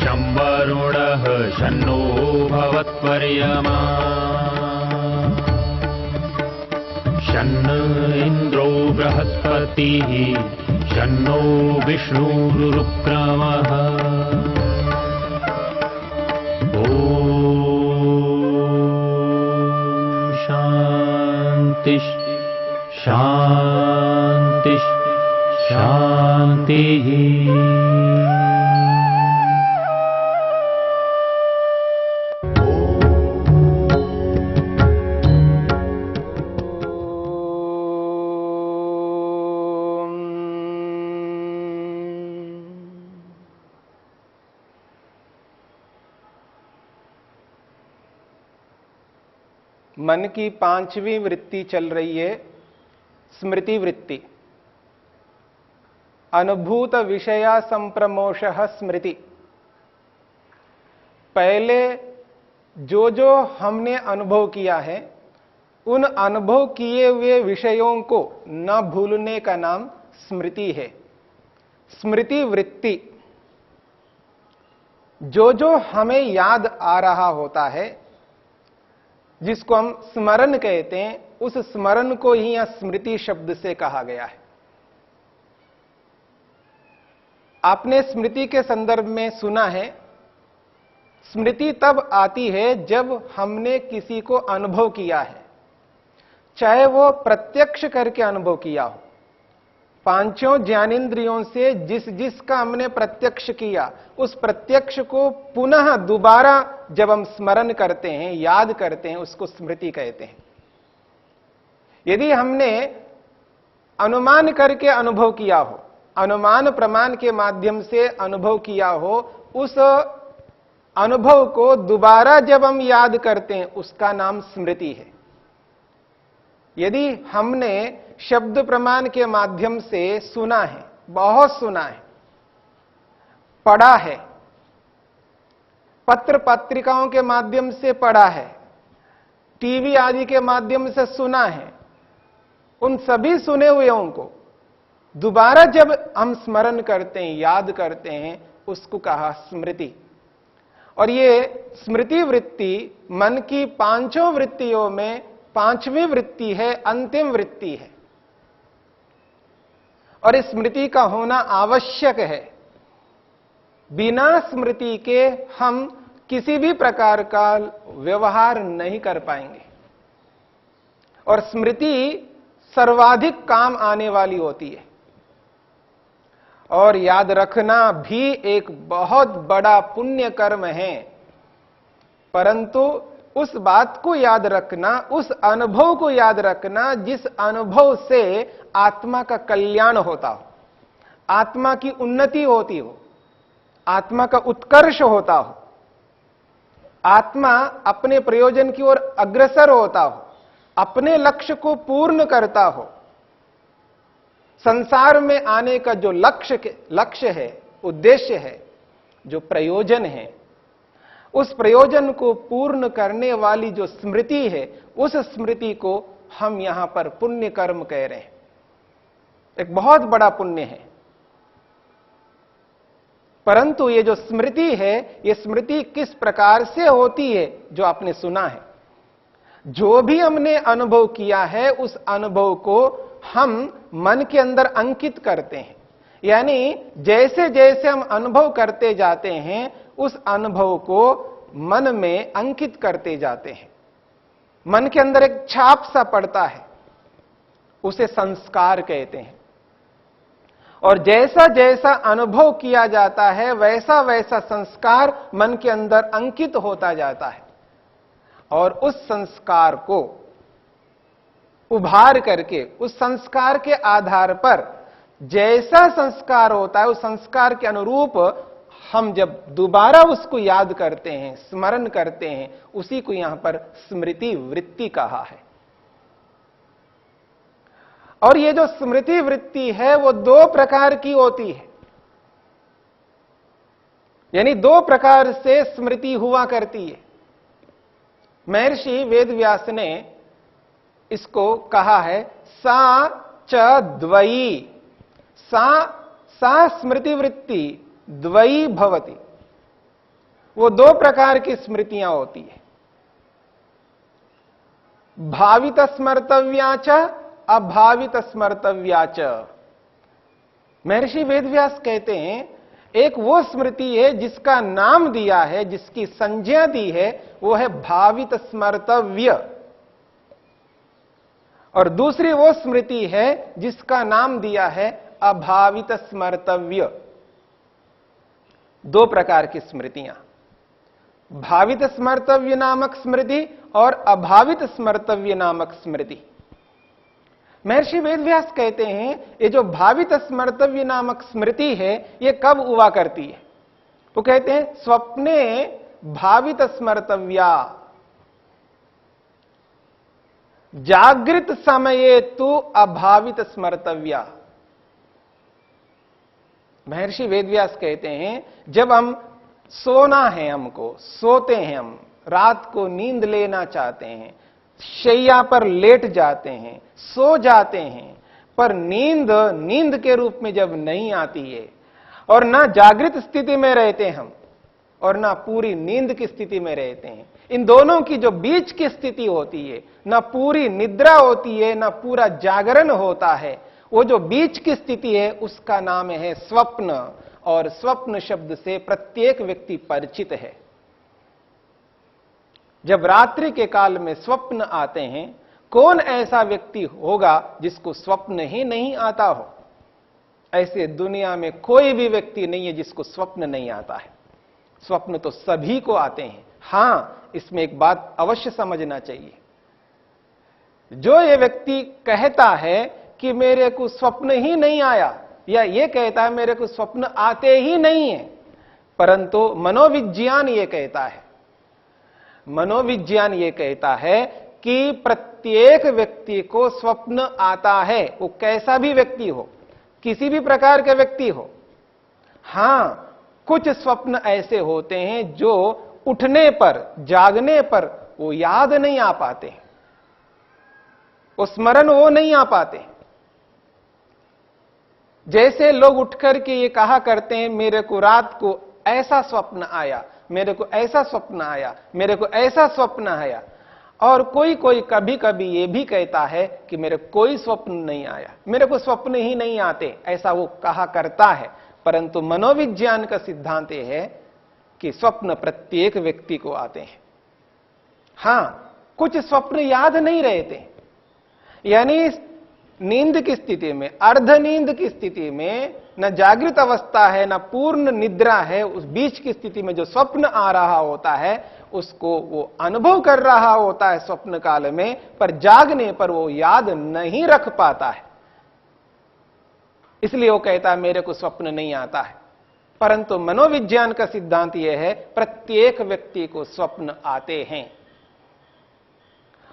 शं वरुणः शन्नो भवत्पर्यमा शन्न इन्द्रो बृहस्पतिः शन्नो विष्णुरुक्रमः ॐ शान्ति शान्ति शान्तिः। मन की 5वीं वृत्ति चल रही है, स्मृति वृत्ति। अनुभूत विषया संप्रमोषः स्मृति। पहले जो जो हमने अनुभव किया है, उन अनुभव किए हुए विषयों को न भूलने का नाम स्मृति है, स्मृति वृत्ति। जो जो हमें याद आ रहा होता है, जिसको हम स्मरण कहते हैं, उस स्मरण को ही यहां स्मृति शब्द से कहा गया है। आपने स्मृति के संदर्भ में सुना है, स्मृति तब आती है जब हमने किसी को अनुभव किया है, चाहे वो प्रत्यक्ष करके अनुभव किया हो। पांचों ज्ञानेंद्रियों से जिस जिसका हमने प्रत्यक्ष किया, उस प्रत्यक्ष को पुनः दोबारा जब हम स्मरण करते हैं, याद करते हैं, उसको स्मृति कहते हैं। यदि हमने अनुमान करके अनुभव किया हो, अनुमान प्रमाण के माध्यम से अनुभव किया हो, उस अनुभव को दोबारा जब हम याद करते हैं, उसका नाम स्मृति है। यदि हमने शब्द प्रमाण के माध्यम से सुना है, बहुत सुना है, पढ़ा है, पत्र पत्रिकाओं के माध्यम से पढ़ा है, टीवी आदि के माध्यम से सुना है, उन सभी सुने हुएों को दोबारा जब हम स्मरण करते हैं, याद करते हैं, उसको कहा स्मृति। और ये स्मृति वृत्ति मन की 5 वृत्तियों में 5वीं वृत्ति है, अंतिम वृत्ति है। और इस स्मृति का होना आवश्यक है। बिना स्मृति के हम किसी भी प्रकार का व्यवहार नहीं कर पाएंगे। और स्मृति सर्वाधिक काम आने वाली होती है। और याद रखना भी एक बहुत बड़ा पुण्य कर्म है, परंतु उस बात को याद रखना, उस अनुभव को याद रखना जिस अनुभव से आत्मा का कल्याण होता हो, आत्मा की उन्नति होती हो, आत्मा का उत्कर्ष होता हो, आत्मा अपने प्रयोजन की ओर अग्रसर होता हो, अपने लक्ष्य को पूर्ण करता हो। संसार में आने का जो लक्ष्य है, उद्देश्य है, जो प्रयोजन है, उस प्रयोजन को पूर्ण करने वाली जो स्मृति है, उस स्मृति को हम यहां पर पुण्य कर्म कह रहे हैं। एक बहुत बड़ा पुण्य है। परंतु ये जो स्मृति है, ये स्मृति किस प्रकार से होती है, जो आपने सुना है, जो भी हमने अनुभव किया है, उस अनुभव को हम मन के अंदर अंकित करते हैं। यानी जैसे जैसे हम अनुभव करते जाते हैं, उस अनुभव को मन में अंकित करते जाते हैं। मन के अंदर एक छाप सा पड़ता है, उसे संस्कार कहते हैं। और जैसा जैसा अनुभव किया जाता है, वैसा वैसा संस्कार मन के अंदर अंकित होता जाता है। और उस संस्कार को उभार करके, उस संस्कार के आधार पर जैसा संस्कार होता है, उस संस्कार के अनुरूप हम जब दोबारा उसको याद करते हैं, स्मरण करते हैं, उसी को यहां पर स्मृति वृत्ति कहा है। और ये जो स्मृति वृत्ति है, वो 2 प्रकार की होती है। यानी 2 प्रकार से स्मृति हुआ करती है। महर्षि वेदव्यास ने इसको कहा है सा च द्वयी, सा स्मृति वृत्ति द्वयी भवति। वो दो प्रकार की स्मृतियां होती है, भावित स्मर्तव्या च अभावित स्मर्तव्या च। महर्षि वेदव्यास कहते हैं एक वो स्मृति है जिसका नाम दिया है, जिसकी संज्ञा दी है, वो है भावित स्मर्तव्य, और दूसरी वो स्मृति है जिसका नाम दिया है अभावित स्मर्तव्य। दो प्रकार की स्मृतियां, भावित स्मर्तव्य नामक स्मृति और अभावित स्मर्तव्य नामक स्मृति। महर्षि वेदव्यास कहते हैं ये जो भावित स्मर्तव्य नामक स्मृति है ये कब हुआ करती है? वो कहते हैं स्वप्ने भावित स्मर्तव्या, जागृत समये तु अभावित स्मर्तव्या। महर्षि वेदव्यास कहते हैं जब हम सोना है, हमको सोते हैं, हम रात को नींद लेना चाहते हैं, शैया पर लेट जाते हैं, सो जाते हैं, पर नींद के रूप में जब नहीं आती है और ना जागृत स्थिति में रहते हम और ना पूरी नींद की स्थिति में रहते हैं, इन दोनों की जो बीच की स्थिति होती है, ना पूरी निद्रा होती है ना पूरा जागरण होता है, वो जो बीच की स्थिति है उसका नाम है स्वप्न। और स्वप्न शब्द से प्रत्येक व्यक्ति परिचित है। जब रात्रि के काल में स्वप्न आते हैं, कौन ऐसा व्यक्ति होगा जिसको स्वप्न ही नहीं आता हो? ऐसे दुनिया में कोई भी व्यक्ति नहीं है जिसको स्वप्न नहीं आता है। स्वप्न तो सभी को आते हैं। हां, इसमें एक बात अवश्य समझना चाहिए, जो ये व्यक्ति कहता है कि मेरे को स्वप्न ही नहीं आया, या ये कहता है मेरे को स्वप्न आते ही नहीं है, परंतु मनोविज्ञान ये कहता है, मनोविज्ञान ये कहता है कि प्रत्येक व्यक्ति को स्वप्न आता है, वो कैसा भी व्यक्ति हो, किसी भी प्रकार के व्यक्ति हो। हां, कुछ स्वप्न ऐसे होते हैं जो उठने पर, जागने पर वो याद नहीं आ पाते, वो स्मरण वो नहीं आ पाते। जैसे लोग उठकर के ये कहा करते हैं मेरे को रात को ऐसा स्वप्न आया, मेरे को ऐसा स्वप्न आया, मेरे को ऐसा स्वप्न आया, और कोई कोई कभी कभी ये भी कहता है कि मेरे कोई स्वप्न नहीं आया, मेरे को स्वप्न ही नहीं आते, ऐसा वो कहा करता है। परंतु मनोविज्ञान का सिद्धांत यह है कि स्वप्न प्रत्येक व्यक्ति को आते हैं। हां, कुछ स्वप्न याद नहीं रहते, यानी नींद की स्थिति में, अर्ध नींद की स्थिति में, न जागृत अवस्था है न पूर्ण निद्रा है, उस बीच की स्थिति में जो स्वप्न आ रहा होता है उसको वो अनुभव कर रहा होता है स्वप्न काल में, पर जागने पर वो याद नहीं रख पाता है, इसलिए वो कहता है मेरे को स्वप्न नहीं आता है। परंतु मनोविज्ञान का सिद्धांत यह है प्रत्येक व्यक्ति को स्वप्न आते हैं।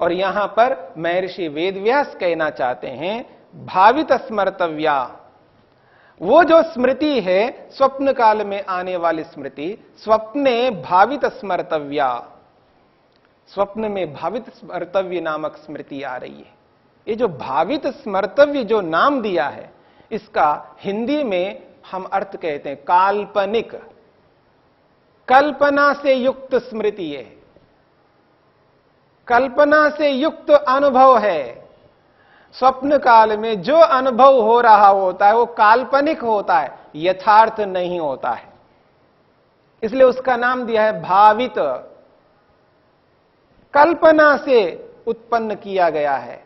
और यहां पर महर्षि वेदव्यास कहना चाहते हैं भावित स्मर्तव्या, वो जो स्मृति है स्वप्न काल में आने वाली स्मृति, स्वप्ने भावित स्मर्तव्या, स्वप्न में भावित स्मर्तव्य नामक स्मृति आ रही है। ये जो भावित स्मर्तव्य जो नाम दिया है, इसका हिंदी में हम अर्थ कहते हैं काल्पनिक, कल्पना से युक्त स्मृति है, कल्पना से युक्त अनुभव है। स्वप्न काल में जो अनुभव हो रहा होता है वो काल्पनिक होता है, यथार्थ नहीं होता है, इसलिए उसका नाम दिया है भावित। कल्पना से उत्पन्न किया गया है,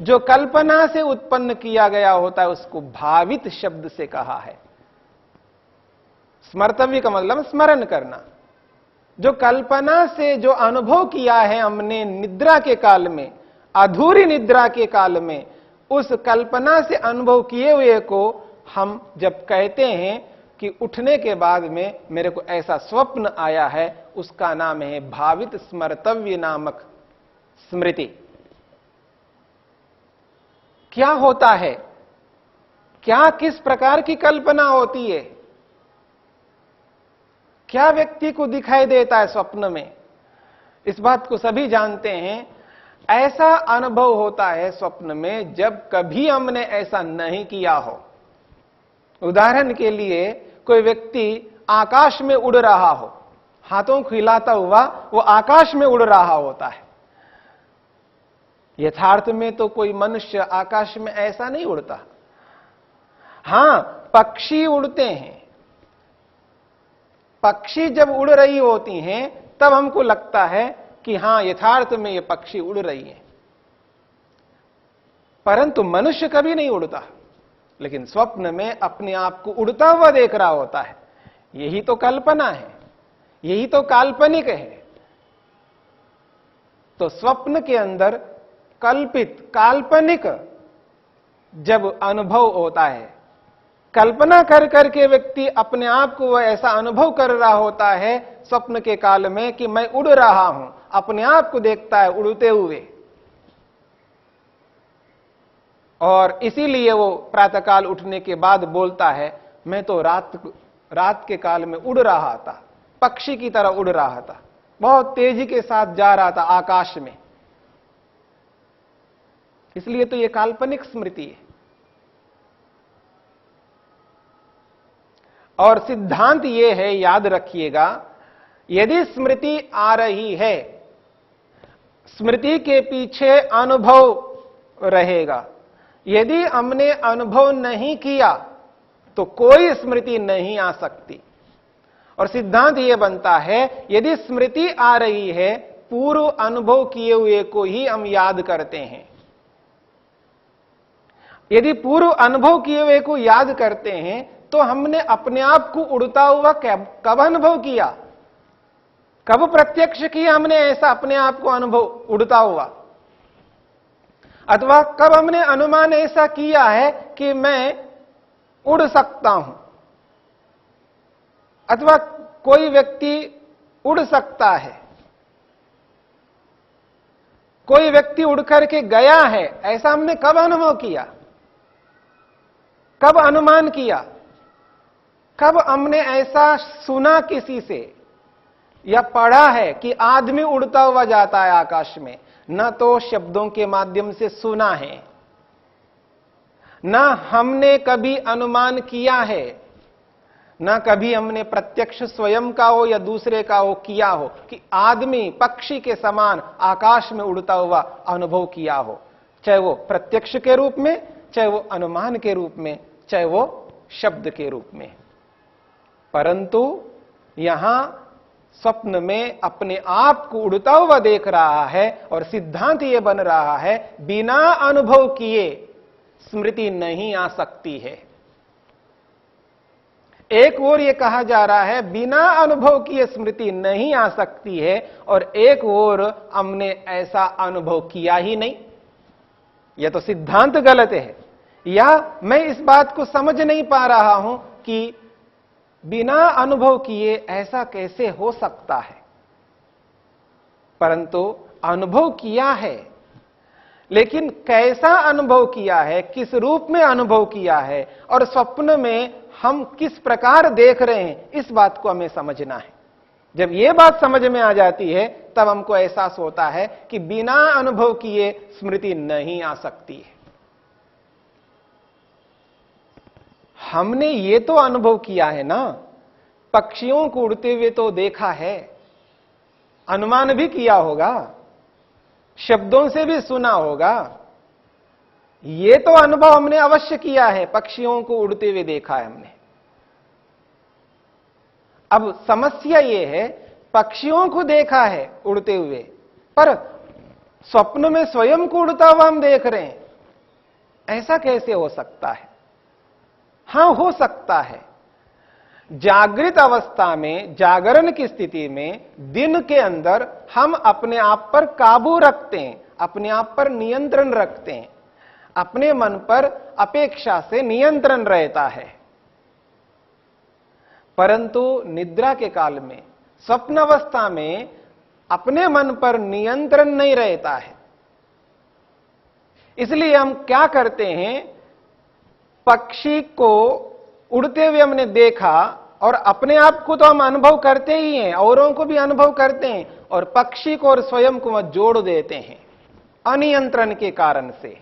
जो कल्पना से उत्पन्न किया गया होता है उसको भावित शब्द से कहा है। स्मर्तव्य का मतलब स्मरण करना। जो कल्पना से जो अनुभव किया है हमने निद्रा के काल में, अधूरी निद्रा के काल में, उस कल्पना से अनुभव किए हुए को हम जब कहते हैं कि उठने के बाद में मेरे को ऐसा स्वप्न आया है, उसका नाम है भावित स्मर्तव्य नामक स्मृति। क्या होता है, क्या किस प्रकार की कल्पना होती है, क्या व्यक्ति को दिखाई देता है स्वप्न में, इस बात को सभी जानते हैं। ऐसा अनुभव होता है स्वप्न में जब कभी हमने ऐसा नहीं किया हो। उदाहरण के लिए कोई व्यक्ति आकाश में उड़ रहा हो, हाथों को हिलाता हुआ वो आकाश में उड़ रहा होता है। यथार्थ में तो कोई मनुष्य आकाश में ऐसा नहीं उड़ता। हां, पक्षी उड़ते हैं। पक्षी जब उड़ रही होती हैं तब हमको लगता है कि हां, यथार्थ में ये पक्षी उड़ रही है, परंतु मनुष्य कभी नहीं उड़ता, लेकिन स्वप्न में अपने आप को उड़ता हुआ देख रहा होता है। यही तो कल्पना है, यही तो काल्पनिक है। तो स्वप्न के अंदर कल्पित, काल्पनिक जब अनुभव होता है, कल्पना कर करके व्यक्ति अपने आप को वह ऐसा अनुभव कर रहा होता है स्वप्न के काल में कि मैं उड़ रहा हूं, अपने आप को देखता है उड़ते हुए। और इसीलिए वो प्रातःकाल उठने के बाद बोलता है, मैं तो रात के काल में उड़ रहा था, पक्षी की तरह उड़ रहा था, बहुत तेजी के साथ जा रहा था आकाश में। इसलिए तो ये काल्पनिक स्मृति है। और सिद्धांत ये है, याद रखिएगा, यदि स्मृति आ रही है, स्मृति के पीछे अनुभव रहेगा। यदि हमने अनुभव नहीं किया तो कोई स्मृति नहीं आ सकती। और सिद्धांत यह बनता है, यदि स्मृति आ रही है, पूर्व अनुभव किए हुए को ही हम याद करते हैं। यदि पूर्व अनुभव किए हुए को याद करते हैं तो हमने अपने आप को उड़ता हुआ कब अनुभव किया, कब प्रत्यक्ष किया हमने ऐसा अपने आप को अनुभव उड़ता हुआ, अथवा कब हमने अनुमान ऐसा किया है कि मैं उड़ सकता हूं, अथवा कोई व्यक्ति उड़ सकता है, कोई व्यक्ति उड़ करके गया है, ऐसा हमने कब अनुभव किया, कब अनुमान किया, कब हमने ऐसा सुना किसी से या पढ़ा है कि आदमी उड़ता हुआ जाता है आकाश में। न तो शब्दों के माध्यम से सुना है, न हमने कभी अनुमान किया है, न कभी हमने प्रत्यक्ष स्वयं का हो या दूसरे का हो किया हो कि आदमी पक्षी के समान आकाश में उड़ता हुआ अनुभव किया हो, चाहे वो प्रत्यक्ष के रूप में, चाहे वो अनुमान के रूप में, चाहे वो शब्द के रूप में। परंतु यहां स्वप्न में अपने आप को उड़ता हुआ देख रहा है और सिद्धांत यह बन रहा है, बिना अनुभव किए स्मृति नहीं आ सकती है। एक ओर यह कहा जा रहा है बिना अनुभव किए स्मृति नहीं आ सकती है, और एक ओर हमने ऐसा अनुभव किया ही नहीं। यह तो सिद्धांत गलत है, या मैं इस बात को समझ नहीं पा रहा हूं कि बिना अनुभव किए ऐसा कैसे हो सकता है। परंतु अनुभव किया है, लेकिन कैसा अनुभव किया है, किस रूप में अनुभव किया है, और स्वप्न में हम किस प्रकार देख रहे हैं, इस बात को हमें समझना है। जब यह बात समझ में आ जाती है तब हमको एहसास होता है कि बिना अनुभव किए स्मृति नहीं आ सकती है। हमने ये तो अनुभव किया है ना, पक्षियों को उड़ते हुए तो देखा है, अनुमान भी किया होगा, शब्दों से भी सुना होगा, ये तो अनुभव हमने अवश्य किया है, पक्षियों को उड़ते हुए देखा है हमने। अब समस्या यह है, पक्षियों को देखा है उड़ते हुए, पर स्वप्न में स्वयं को उड़ता हुआ हम देख रहे हैं, ऐसा कैसे हो सकता है? हां, हो सकता है। जागृत अवस्था में, जागरण की स्थिति में, दिन के अंदर हम अपने आप पर काबू रखते हैं, अपने आप पर नियंत्रण रखते हैं, अपने मन पर अपेक्षा से नियंत्रण रहता है। परंतु निद्रा के काल में, स्वप्न अवस्था में अपने मन पर नियंत्रण नहीं रहता है। इसलिए हम क्या करते हैं, पक्षी को उड़ते हुए हमने देखा और अपने आप को तो हम अनुभव करते ही हैं, औरों को भी अनुभव करते हैं, और पक्षी को और स्वयं को वह जोड़ देते हैं अनियंत्रण के कारण से।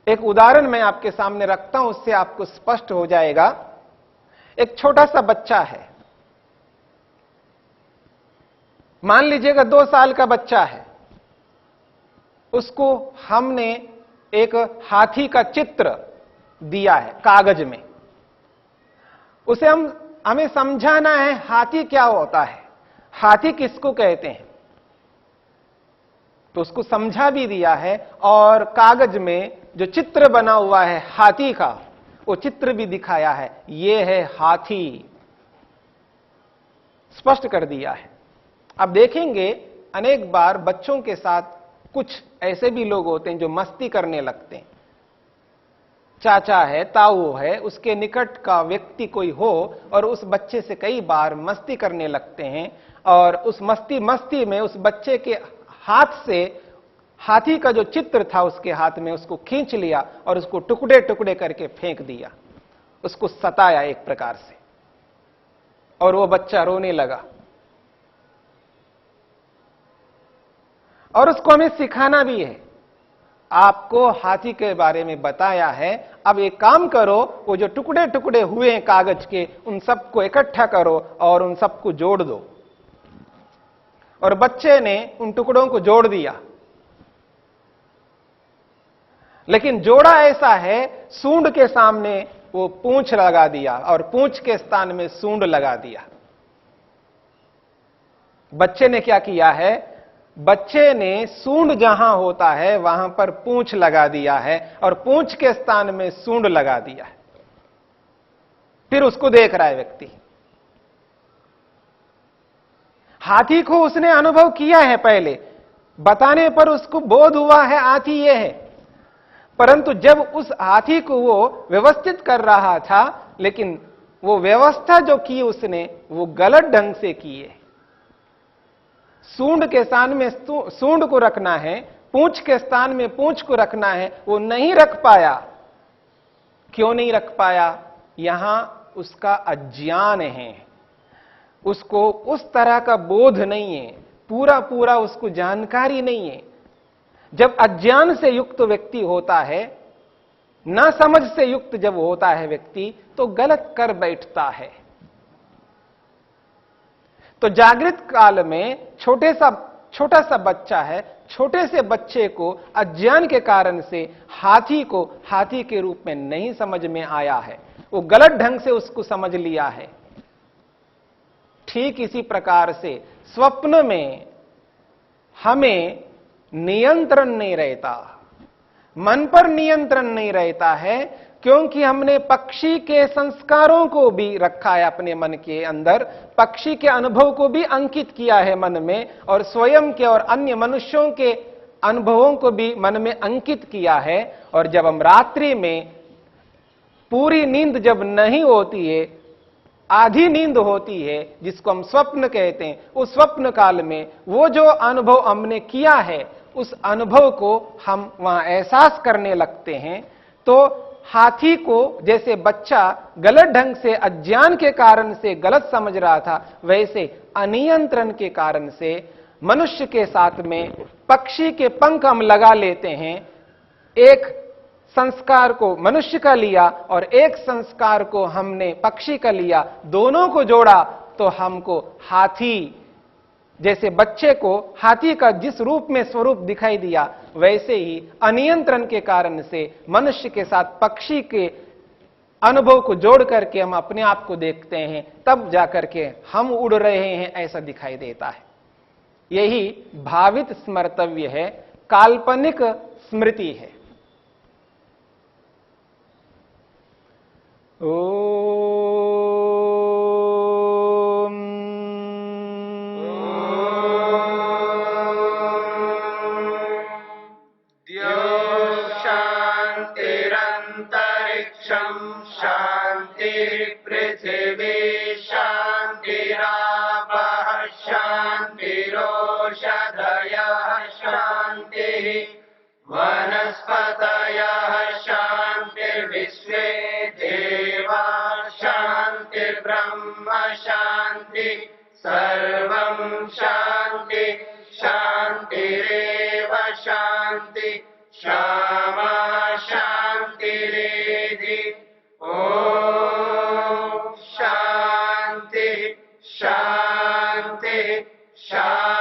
एक उदाहरण मैं आपके सामने रखता हूं, उससे आपको स्पष्ट हो जाएगा। एक छोटा सा बच्चा है, मान लीजिएगा 2 साल का बच्चा है, उसको हमने एक हाथी का चित्र दिया है कागज में। उसे हमें समझाना है हाथी क्या होता है, हाथी किसको कहते हैं। तो उसको समझा भी दिया है और कागज में जो चित्र बना हुआ है हाथी का, वो चित्र भी दिखाया है, ये है हाथी, स्पष्ट कर दिया है। अब देखेंगे अनेक बार बच्चों के साथ कुछ ऐसे भी लोग होते हैं जो मस्ती करने लगते हैं। चाचा है, ताऊ है, उसके निकट का व्यक्ति कोई हो और उस बच्चे से कई बार मस्ती करने लगते हैं और उस मस्ती में उस बच्चे के हाथ से हाथी का जो चित्र था उसके हाथ में, उसको खींच लिया और उसको टुकड़े टुकड़े करके फेंक दिया, उसको सताया एक प्रकार से, और वो बच्चा रोने लगा। और उसको हमें सिखाना भी है, आपको हाथी के बारे में बताया है, अब एक काम करो, वो जो टुकड़े टुकड़े हुए हैं कागज के, उन सबको इकट्ठा करो और उन सबको जोड़ दो। और बच्चे ने उन टुकड़ों को जोड़ दिया, लेकिन जोड़ा ऐसा है, सूंड के सामने वो पूंछ लगा दिया और पूंछ के स्थान में सूंड लगा दिया। बच्चे ने क्या किया है, बच्चे ने सूंड जहां होता है वहां पर पूंछ लगा दिया है और पूंछ के स्थान में सूंड लगा दिया है। फिर उसको देख रहा है व्यक्ति। हाथी को उसने अनुभव किया है, पहले बताने पर उसको बोध हुआ है हाथी ये है, परंतु जब उस हाथी को वो व्यवस्थित कर रहा था, लेकिन वो व्यवस्था जो की उसने वो गलत ढंग से की है। सूंड के स्थान में सूंड को रखना है, पूंछ के स्थान में पूंछ को रखना है, वो नहीं रख पाया। क्यों नहीं रख पाया? यहां उसका अज्ञान है, उसको उस तरह का बोध नहीं है, पूरा उसको जानकारी नहीं है। जब अज्ञान से युक्त व्यक्ति होता है, ना समझ से युक्त जब होता है व्यक्ति, तो गलत कर बैठता है। तो जागृत काल में छोटा सा बच्चा है, छोटे से बच्चे को अज्ञान के कारण से हाथी को हाथी के रूप में नहीं समझ में आया है, वो गलत ढंग से उसको समझ लिया है। ठीक इसी प्रकार से स्वप्न में हमें नियंत्रण नहीं रहता, मन पर नियंत्रण नहीं रहता है, क्योंकि हमने पक्षी के संस्कारों को भी रखा है अपने मन के अंदर, पक्षी के अनुभव को भी अंकित किया है मन में, और स्वयं के और अन्य मनुष्यों के अनुभवों को भी मन में अंकित किया है। और जब हम रात्रि में पूरी नींद जब नहीं होती है, आधी नींद होती है, जिसको हम स्वप्न कहते हैं, उस स्वप्न काल में वो जो अनुभव हमने किया है, उस अनुभव को हम वहां एहसास करने लगते हैं। तो हाथी को जैसे बच्चा गलत ढंग से अज्ञान के कारण से गलत समझ रहा था, वैसे अनियंत्रण के कारण से मनुष्य के साथ में पक्षी के पंख हम लगा लेते हैं। एक संस्कार को मनुष्य का लिया और एक संस्कार को हमने पक्षी का लिया, दोनों को जोड़ा तो हमको हाथी, जैसे बच्चे को हाथी का जिस रूप में स्वरूप दिखाई दिया, वैसे ही अनियंत्रण के कारण से मनुष्य के साथ पक्षी के अनुभव को जोड़ करके हम अपने आप को देखते हैं, तब जाकर के हम उड़ रहे हैं ऐसा दिखाई देता है। यही भावित स्मर्तव्य है, काल्पनिक स्मृति है। शांतिरंतरिक्षं शांति पृथिवी शांतिरापः शांतिरोषधयः शांतिः वनस्पतयः शांतिर्विश्वे देवा शांतिर्ब्रह्म शांति सर्वं शांति शांतिरेव शांति क्षमा शांतिरेधि। ओम शांति शांति शांति।